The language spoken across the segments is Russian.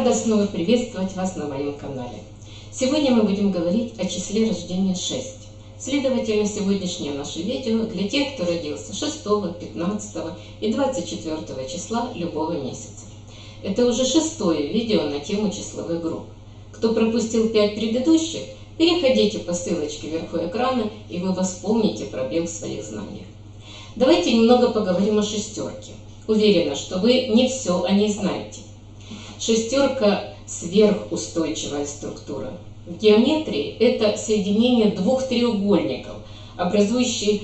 Рада снова приветствовать вас на моем канале. Сегодня мы будем говорить о числе рождения 6. Следовательно, сегодняшнее наше видео для тех, кто родился 6, 15 и 24 числа любого месяца. Это уже 6-е видео на тему числовых групп. Кто пропустил 5 предыдущих, переходите по ссылочке вверху экрана, и вы восполните пробел в своих знаниях. Давайте немного поговорим о шестерке. Уверена, что вы не все о ней знаете. Шестерка – сверхустойчивая структура. В геометрии это соединение двух треугольников, образующие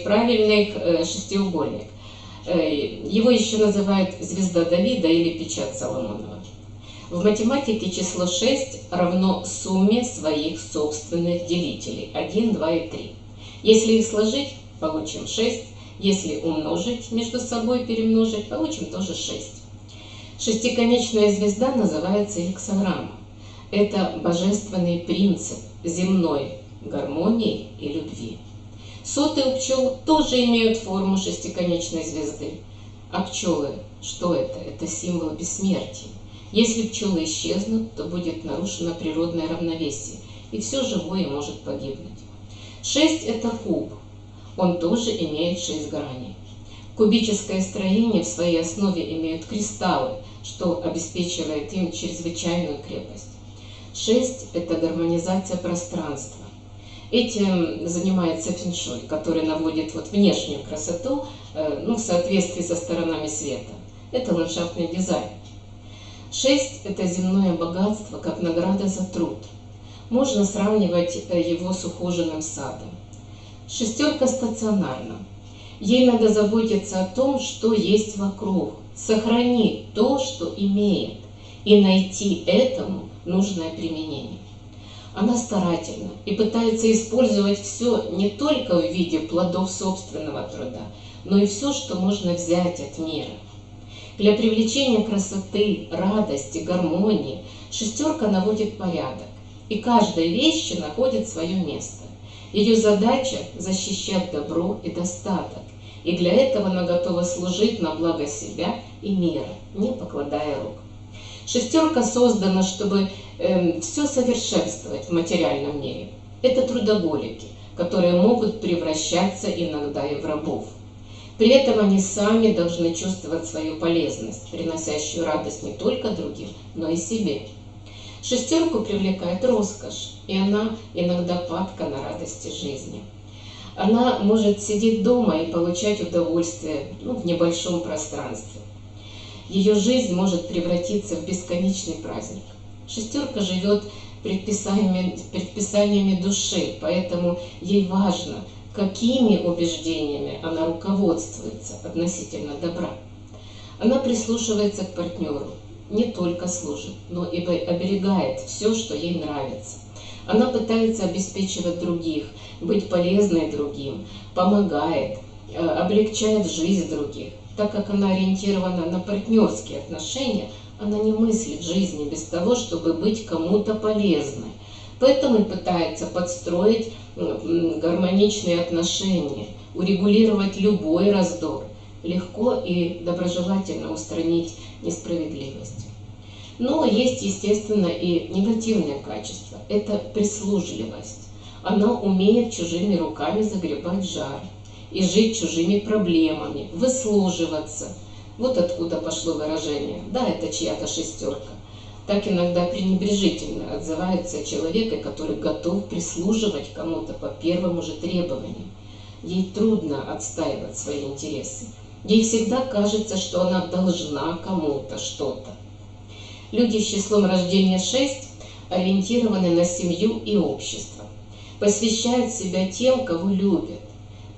правильный шестиугольник. Его еще называют звезда Давида или печать Соломонова. В математике число 6 равно сумме своих собственных делителей 1, 2 и 3. Если их сложить, получим 6. Если умножить между собой, перемножить, получим тоже 6. Шестиконечная звезда называется гексаграмма. Это божественный принцип земной гармонии и любви. Соты у пчел тоже имеют форму шестиконечной звезды. А пчелы, что это? Это символ бессмертия. Если пчелы исчезнут, то будет нарушено природное равновесие, и все живое может погибнуть. 6 – это куб. Он тоже имеет 6 граней. Кубическое строение в своей основе имеют кристаллы, что обеспечивает им чрезвычайную крепость. 6 – это гармонизация пространства. Этим занимается фэншуй, который наводит внешнюю красоту в соответствии со сторонами света. Это ландшафтный дизайн. 6 – это земное богатство, как награда за труд. Можно сравнивать его с ухоженным садом. Шестерка стационарна. Ей надо заботиться о том, что есть вокруг, сохранить то, что имеет, и найти этому нужное применение. Она старательна и пытается использовать все не только в виде плодов собственного труда, но и все, что можно взять от мира. Для привлечения красоты, радости, гармонии шестерка наводит порядок, и каждой вещи находит свое место. Ее задача – защищать добро и достаток, и для этого она готова служить на благо себя и мира, не покладая рук. Шестерка создана, чтобы все совершенствовать в материальном мире. Это трудоголики, которые могут превращаться иногда и в рабов. При этом они сами должны чувствовать свою полезность, приносящую радость не только другим, но и себе. Шестерку привлекает роскошь, и она иногда падка на радости жизни. Она может сидеть дома и получать удовольствие в небольшом пространстве. Ее жизнь может превратиться в бесконечный праздник. Шестерка живет предписаниями души, поэтому ей важно, какими убеждениями она руководствуется относительно добра. Она прислушивается к партнеру, не только служит, но и оберегает все, что ей нравится. Она пытается обеспечивать других, быть полезной другим, помогает, облегчает жизнь других. Так как она ориентирована на партнерские отношения, она не мыслит жизни без того, чтобы быть кому-то полезной. Поэтому и пытается подстроить гармоничные отношения, урегулировать любой раздор, легко и доброжелательно устранить несправедливость. Но есть, естественно, и негативные качества. Это прислужливость. Она умеет чужими руками загребать жар и жить чужими проблемами, выслуживаться. Вот откуда пошло выражение «да, это чья-то шестерка». Так иногда пренебрежительно отзываются о человеке, который готов прислуживать кому-то по первому же требованию. Ей трудно отстаивать свои интересы. Ей всегда кажется, что она должна кому-то что-то. Люди с числом рождения 6 ориентированы на семью и общество, посвящают себя тем, кого любят.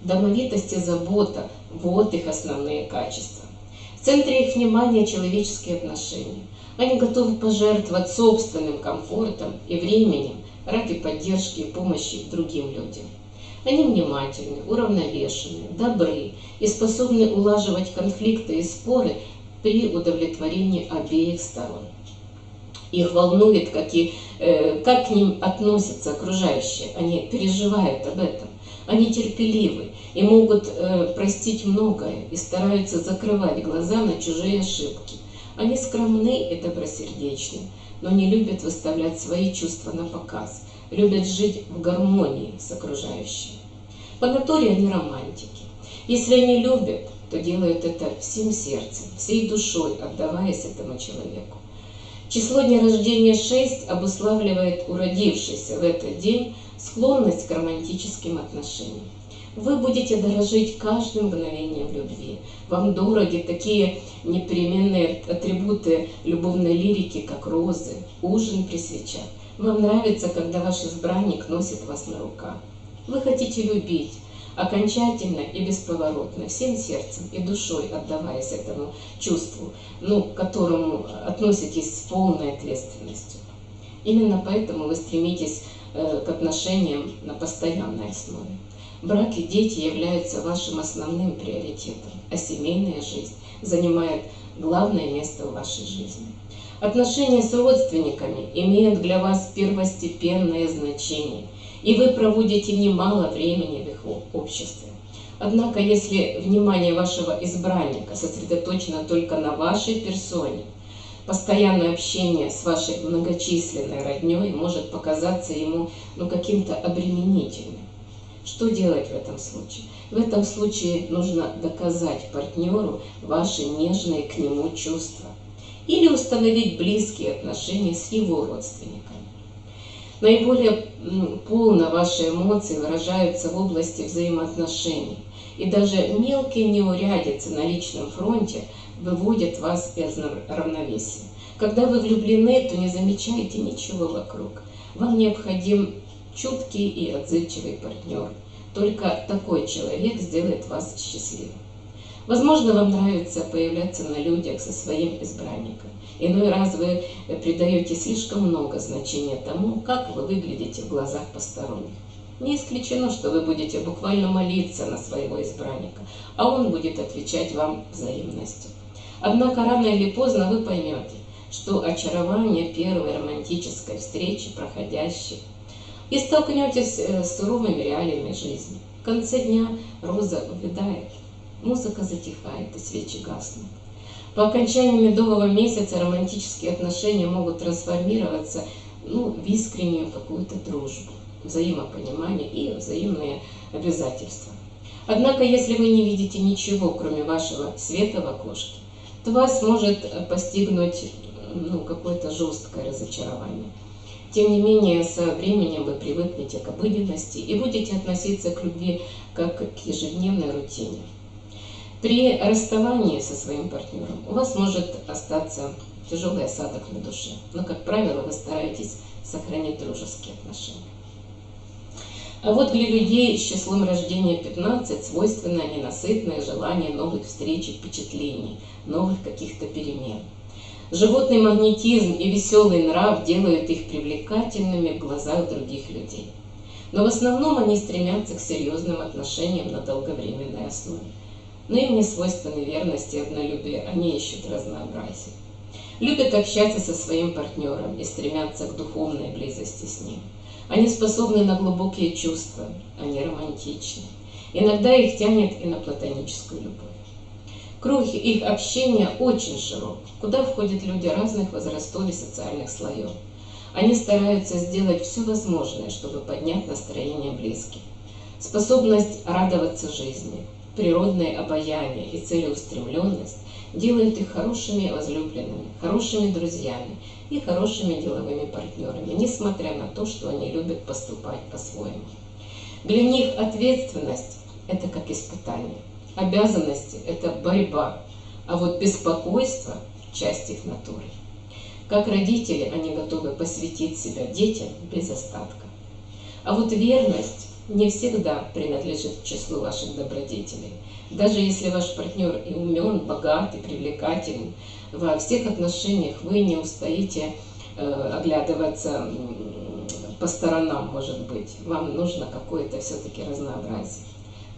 Домовитость и забота – вот их основные качества. В центре их внимания человеческие отношения. Они готовы пожертвовать собственным комфортом и временем ради поддержки и помощи другим людям. Они внимательны, уравновешены, добры и способны улаживать конфликты и споры при удовлетворении обеих сторон. Их волнует, как к ним относятся окружающие. Они переживают об этом. Они терпеливы и могут простить многое и стараются закрывать глаза на чужие ошибки. Они скромны и добросердечны, но не любят выставлять свои чувства на показ, любят жить в гармонии с окружающим. По натуре они романтики. Если они любят, то делают это всем сердцем, всей душой, отдаваясь этому человеку. Число дня рождения 6 обуславливает у родившейся в этот день склонность к романтическим отношениям. Вы будете дорожить каждым мгновением любви. Вам дороги такие непременные атрибуты любовной лирики, как розы, ужин при свечах. Вам нравится, когда ваш избранник носит вас на руках. Вы хотите любить, окончательно и бесповоротно, всем сердцем и душой отдаваясь этому чувству, к которому относитесь с полной ответственностью. Именно поэтому вы стремитесь к отношениям на постоянной основе. Брак и дети являются вашим основным приоритетом, а семейная жизнь занимает главное место в вашей жизни. Отношения с родственниками имеют для вас первостепенное значение, и вы проводите немало времени в их обществе. Однако, если внимание вашего избранника сосредоточено только на вашей персоне, постоянное общение с вашей многочисленной родней может показаться ему каким-то обременительным. Что делать в этом случае? В этом случае нужно доказать партнеру ваши нежные к нему чувства или установить близкие отношения с его родственниками. Наиболее полно ваши эмоции выражаются в области взаимоотношений, и даже мелкие неурядицы на личном фронте выводят вас из равновесия. Когда вы влюблены, то не замечаете ничего вокруг. Вам необходим чуткий и отзывчивый партнер. Только такой человек сделает вас счастливым. Возможно, вам нравится появляться на людях со своим избранником. Иной раз вы придаете слишком много значения тому, как вы выглядите в глазах посторонних. Не исключено, что вы будете буквально молиться на своего избранника, а он будет отвечать вам взаимностью. Однако рано или поздно вы поймете, что очарование первой романтической встречи проходящей, и столкнетесь с суровыми реалиями жизни. В конце дня роза увядает, музыка затихает и свечи гаснут. По окончании медового месяца романтические отношения могут трансформироваться в искреннюю какую-то дружбу, взаимопонимание и взаимные обязательства. Однако, если вы не видите ничего, кроме вашего света в окошке, то вас может постигнуть какое-то жесткое разочарование. Тем не менее, со временем вы привыкнете к обыденности и будете относиться к любви как к ежедневной рутине. При расставании со своим партнером у вас может остаться тяжелый осадок на душе, но, как правило, вы стараетесь сохранить дружеские отношения. А вот для людей с числом рождения 15 свойственно ненасытное желание новых встреч и впечатлений, новых каких-то перемен. Животный магнетизм и веселый нрав делают их привлекательными в глазах других людей. Но в основном они стремятся к серьезным отношениям на долговременной основе. Но им не свойственны верность и однолюбие, они ищут разнообразие. Любят общаться со своим партнером и стремятся к духовной близости с ним. Они способны на глубокие чувства, они романтичны. Иногда их тянет и на платоническую любовь. Круг их общения очень широк, куда входят люди разных возрастов и социальных слоев. Они стараются сделать все возможное, чтобы поднять настроение близких. Способность радоваться жизни, природное обаяние и целеустремленность делают их хорошими возлюбленными, хорошими друзьями и хорошими деловыми партнерами, несмотря на то, что они любят поступать по-своему. Для них ответственность – это как испытание, обязанности – это борьба, а вот беспокойство – часть их натуры. Как родители они готовы посвятить себя детям без остатка. А вот верность не всегда принадлежит к числу ваших добродетелей. Даже если ваш партнер и умен, богат и привлекателен, во всех отношениях вы не устоите оглядываться по сторонам, может быть. Вам нужно какое-то все-таки разнообразие.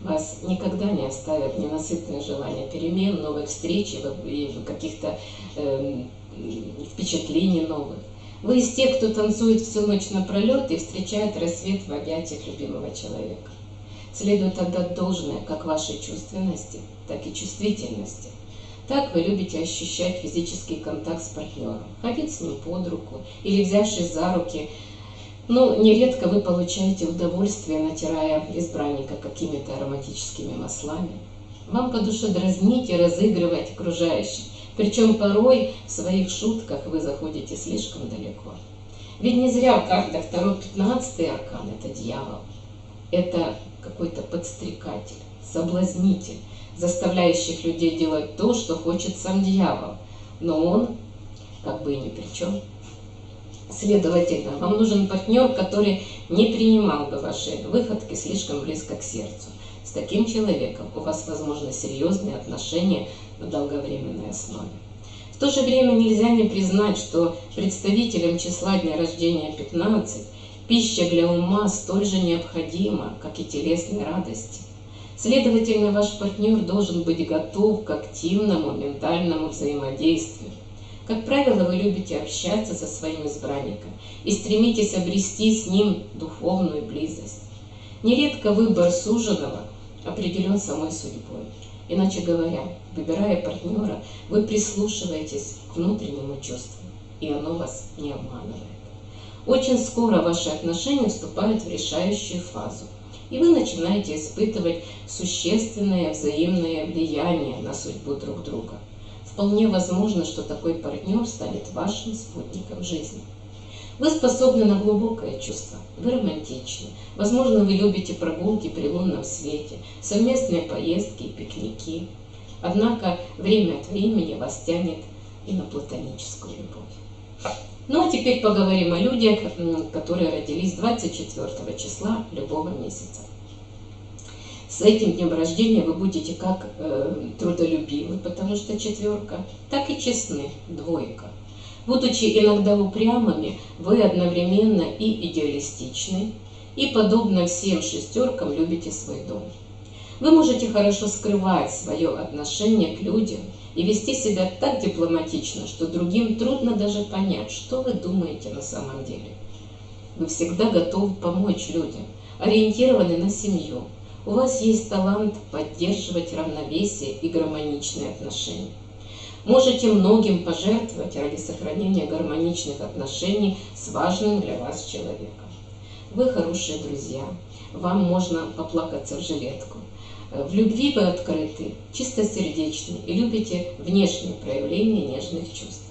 Вас никогда не оставят ненасытное желание перемен, новых встреч и каких-то впечатлений новых. Вы из тех, кто танцует всю ночь напролет и встречает рассвет в объятиях любимого человека. Следует отдать должное как вашей чувственности, так и чувствительности. Так вы любите ощущать физический контакт с партнером, ходить с ним под руку или взявшись за руки. Но нередко вы получаете удовольствие, натирая избранника какими-то ароматическими маслами. Вам по душе дразнить и разыгрывать окружающих, причем порой в своих шутках вы заходите слишком далеко. Ведь не зря карта 2, 15 аркан – это дьявол. Это какой-то подстрекатель, соблазнитель, заставляющих людей делать то, что хочет сам дьявол. Но он как бы и ни при чем. Следовательно, вам нужен партнер, который не принимал бы ваши выходки слишком близко к сердцу. С таким человеком у вас возможны серьезные отношения на долговременной основе. В то же время нельзя не признать, что представителям числа дня рождения 15 пища для ума столь же необходима, как и телесные радости. Следовательно, ваш партнер должен быть готов к активному ментальному взаимодействию. Как правило, вы любите общаться со своим избранником и стремитесь обрести с ним духовную близость. Нередко выбор суженого определен самой судьбой. Иначе говоря, выбирая партнера, вы прислушиваетесь к внутреннему чувству, и оно вас не обманывает. Очень скоро ваши отношения вступают в решающую фазу, и вы начинаете испытывать существенное взаимное влияние на судьбу друг друга. Вполне возможно, что такой партнер станет вашим спутником жизни. Вы способны на глубокое чувство, вы романтичны, возможно, вы любите прогулки при лунном свете, совместные поездки и пикники. Однако время от времени вас тянет и на платоническую любовь. Ну а теперь поговорим о людях, которые родились 24 числа любого месяца. С этим днем рождения вы будете как трудолюбивы, потому что 4, так и честны, 2. Будучи иногда упрямыми, вы одновременно и идеалистичны, и, подобно всем 6, любите свой дом. Вы можете хорошо скрывать свое отношение к людям и вести себя так дипломатично, что другим трудно даже понять, что вы думаете на самом деле. Вы всегда готовы помочь людям, ориентированы на семью. У вас есть талант поддерживать равновесие и гармоничные отношения. Можете многим пожертвовать ради сохранения гармоничных отношений с важным для вас человеком. Вы хорошие друзья, вам можно поплакаться в жилетку. В любви вы открыты, чистосердечны и любите внешние проявления нежных чувств.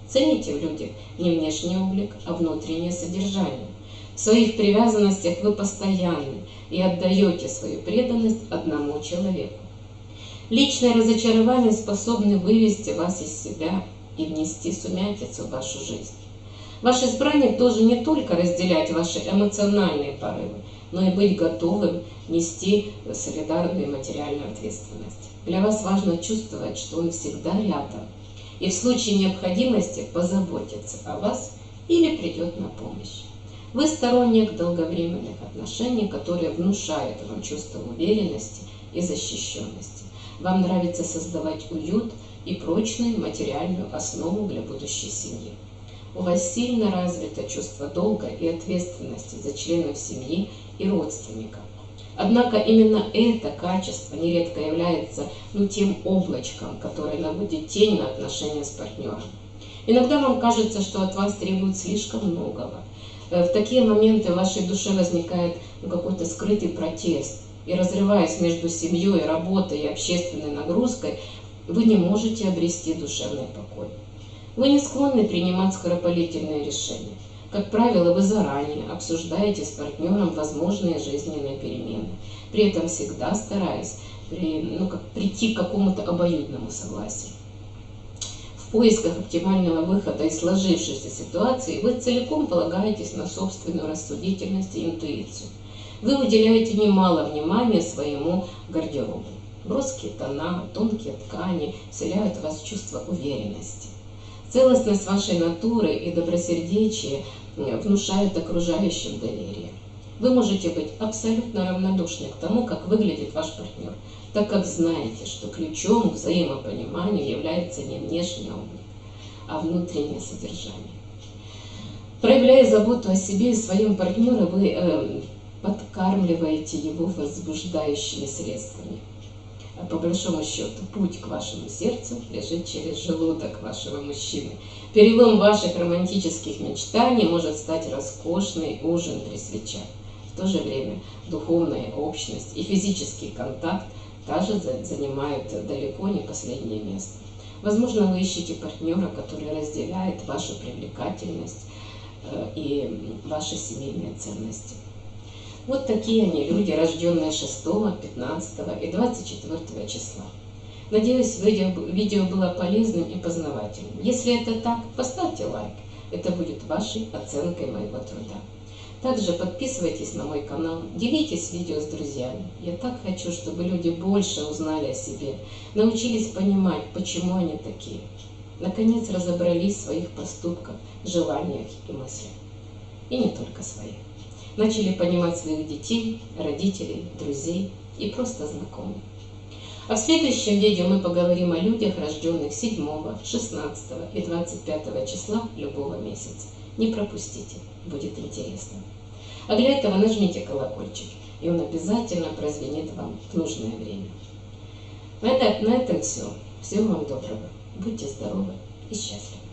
Цените в людях не внешний облик, а внутреннее содержание. В своих привязанностях вы постоянны и отдаете свою преданность одному человеку. Личное разочарование способны вывести вас из себя и внести сумятицу в вашу жизнь. Ваш избранник должен не только разделять ваши эмоциональные порывы, но и быть готовым нести солидарную материальную ответственность. Для вас важно чувствовать, что он всегда рядом, и в случае необходимости позаботится о вас или придет на помощь. Вы сторонник долговременных отношений, которые внушают вам чувство уверенности и защищенности. Вам нравится создавать уют и прочную материальную основу для будущей семьи. У вас сильно развито чувство долга и ответственности за членов семьи и родственников. Однако именно это качество нередко является тем облачком, которое наводит тень на отношения с партнером. Иногда вам кажется, что от вас требуют слишком многого. В такие моменты в вашей душе возникает какой-то скрытый протест. И разрываясь между семьей, работой и общественной нагрузкой, вы не можете обрести душевный покой. Вы не склонны принимать скоропалительные решения. Как правило, вы заранее обсуждаете с партнером возможные жизненные перемены, при этом всегда стараясь прийти к какому-то обоюдному согласию. В поисках оптимального выхода из сложившейся ситуации вы целиком полагаетесь на собственную рассудительность и интуицию. Вы уделяете немало внимания своему гардеробу. Броские тона, тонкие ткани вселяют в вас чувство уверенности. Целостность вашей натуры и добросердечие внушают окружающим доверие. Вы можете быть абсолютно равнодушны к тому, как выглядит ваш партнер, так как знаете, что ключом к взаимопониманию является не внешний облик, а внутреннее содержание. Проявляя заботу о себе и своем партнере, вы подкармливаете его возбуждающими средствами. А по большому счету путь к вашему сердцу лежит через желудок вашего мужчины. Перелом ваших романтических мечтаний может стать роскошный ужин при свечах. В то же время духовная общность и физический контакт также занимают далеко не последнее место. Возможно, вы ищете партнера, который разделяет вашу привлекательность и ваши семейные ценности. Вот такие они люди, рожденные 6, 15 и 24 числа. Надеюсь, видео было полезным и познавательным. Если это так, поставьте лайк. Это будет вашей оценкой моего труда. Также подписывайтесь на мой канал, делитесь видео с друзьями. Я так хочу, чтобы люди больше узнали о себе, научились понимать, почему они такие. Наконец разобрались в своих поступках, желаниях и мыслях. И не только своих. Начали понимать своих детей, родителей, друзей и просто знакомых. А в следующем видео мы поговорим о людях, рожденных 7, 16 и 25 числа любого месяца. Не пропустите, будет интересно. А для этого нажмите колокольчик, и он обязательно прозвенит вам в нужное время. На этом все. Всего вам доброго. Будьте здоровы и счастливы.